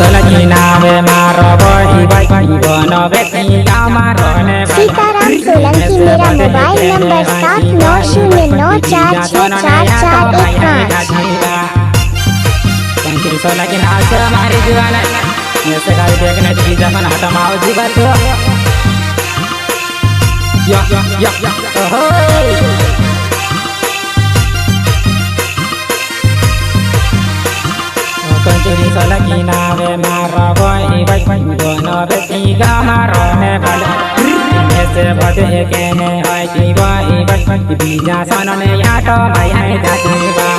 सलगी नावे मारो बही बही बनो बेटी गामारो ने सीताराम सोलंकी मेरा मोबाइल नंबर 7909464415। पंखी सलगी नाच मारी दीवाना ऐसे गाड़ी देखने की जमन हटमाओ जीवा तो या ओहो कंचुरी सलगी नावे मारो बही बही बनो बेटी गामारो ने भले से बदे के ने होय जीवा बही बीजा सनो ने याटो भाई है जातीवा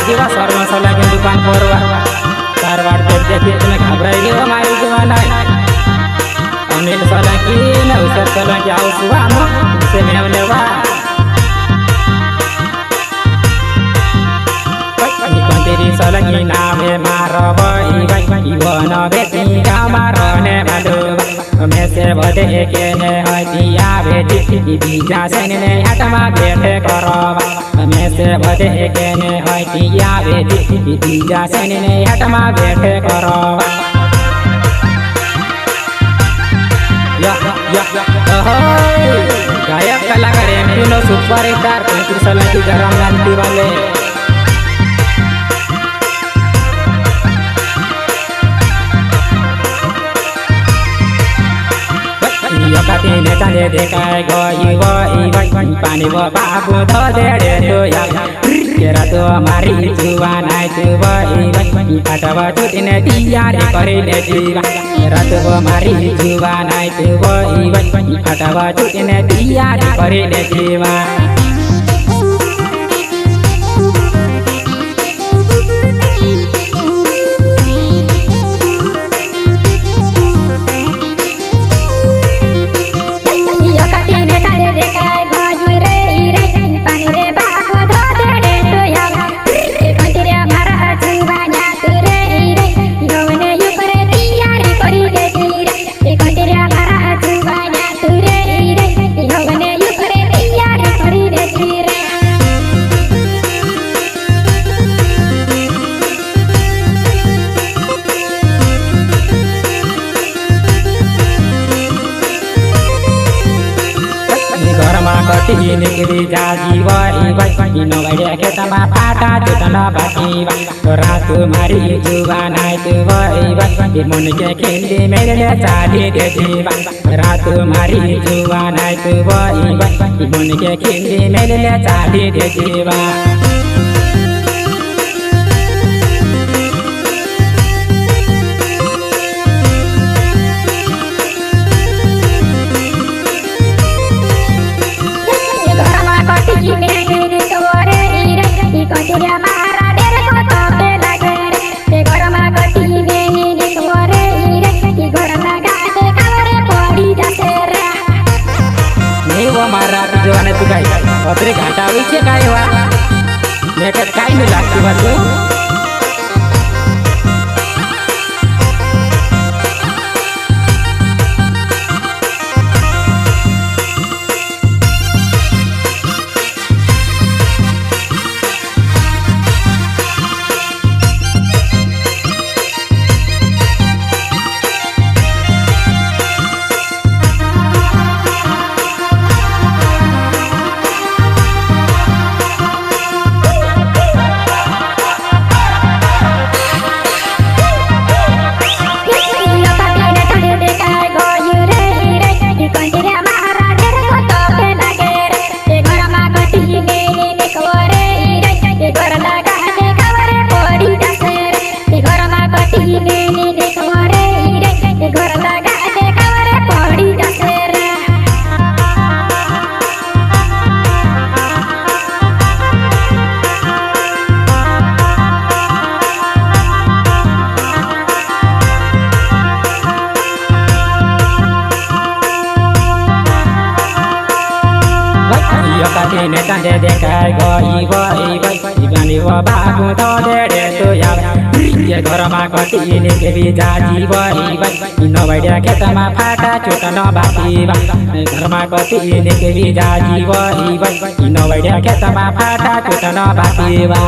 जीवा सर्व सलागी दुकान परवा कारवाड़ पे देखिए तुम्हें घबराई रे हमारी दीवाना अनिल सलागी न उसर सलागी आओ सुबह मो से मेवने वा तेरी सलागी नावे मारो बही बही बनो बेटी गामारो ने भलो में से बदे के ने हदिया बेटी बीजा सन ने हटमा बेटे करो में से बदे के ने हदिया बेटी बीजा सन ने हटमा बेटे करो गायक कलाकार एमपीनो सुपर स्टार पंकज सलगी गरम गांधी वाले यकाती ने चले देखाय गई पानी वो बाबू धो दे तो या तेरा तो हमारी जुबान है तू वही हटवा टूटने दिया रे करे ले जीवा तेरा तो हमारी जुबान है तू वही हटवा टूटने दिया रे करे ले जीवा निकली जा जीवा नगड़िया के तमा फाटा चुटना बाकी रात मारी जुबान है तू वही मन के खेली मेरे लिए चाली दे जीवा रात मारी जुबान है तू वही मन के खेली मेरे लिए चाली दे जीवा अतरे घाटा विषय काय वा मेकत काय नाही लागते बाजू ne tan de de kai go i bani wa ba bu do de to ya ye घर मा कति ने के भी जाजी बई न बैठा खेत मा फाटा चोट न बाकी बा घर मा कति ने के भी जाजी बई न बैठा खेत मा फाटा चोट न बाकी बा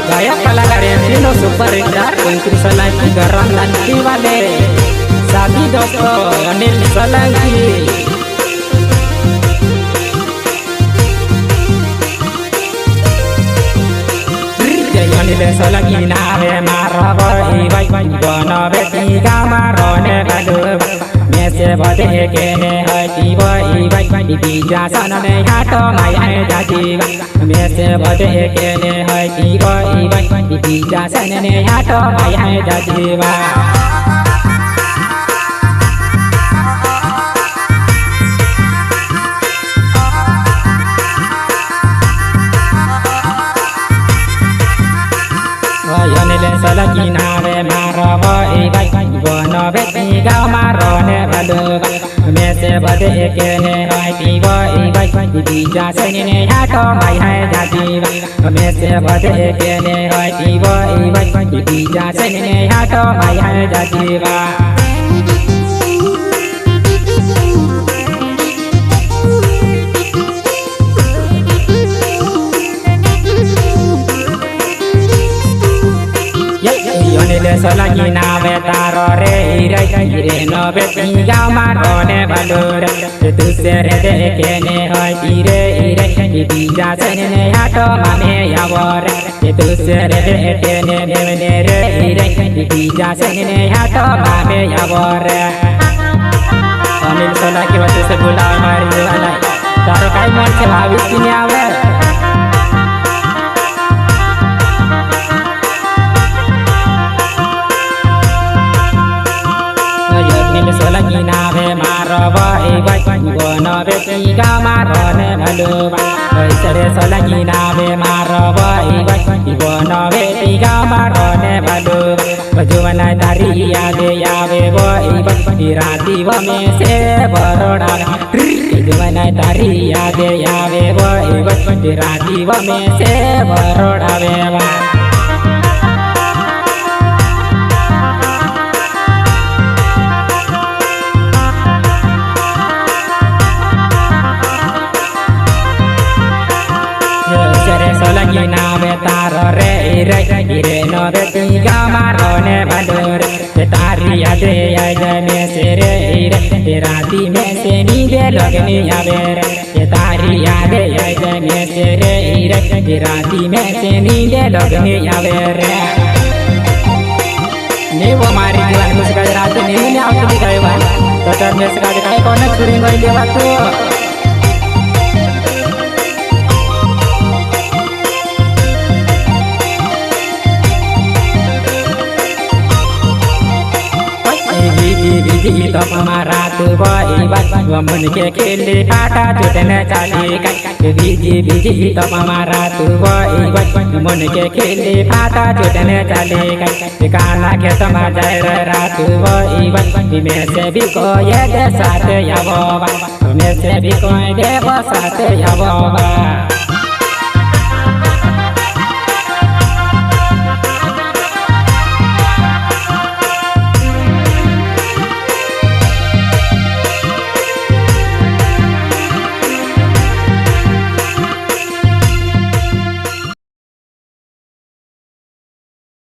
Gaya kalagar Tino Superstar Country Salanki Garam Nanti Wale Sabi Dosto Anil Salanki Anil Salanki Nave Marabo Ibai Bono Beti Gamarone Badu Mese Bode Kene Hati Boy Bija Sana Ne Hato Maya Jajiba Mese Bode Kene Hati Boy Bija Sana Ne Hato Maya Jajiba Yanile Salaki Nave Marabo Ibai Bono Beti Gamarone Badu Mese Bode Kene Hati Boy Bija Sana Ne Hato Maya Jajiba Mese Bode Kene Hati Boy Bija Sana Ne Hato Maya Jajiba Yanile Salaki Nave Taro Re no Beti Gamarone Badu Tu Sere De Kene Hati Re Bija Sana Ne Hato Mame Yavore Tu Sere De Kene Mene Re Bija Sana Ne Hato Mame Yavore Yanile Salaki Waktu Sebulan Mari Walai Taro Kai Mon Selawis Kini Awe Salaki Nave Marabo Ibai Bono Beti Gamarone Badu Sere Salaki Nave Marabo Ibai Bono Beti Gamarone Badu Bajuvana Tari Yade Yave Boy Rati Vame Se Baroda Bajuvana Tari Yade Yave Boy Rati Vame Se Baroda Beva Salaki Nave Taro Re no Beti Gamarone Badu Tari Ade Yade Mese Re Rati Mese Nide Logni Yavere Tari Ade Yade Mese Re Rati Mese Nide Logni Yavere Nevo Mari Jual Musika Rati Nini Aku Dikaiwan Total Musika Dikai Kona Suring Wai Lewatu Biji top maratu boy Wamun ke kili pata jutene cali kai Biji top maratu boy Wamun ke kili pata jutene cali kai Kana ke tama jair ratu boy Mese biko ye de sate ya boba Mese biko ye de sate ya boba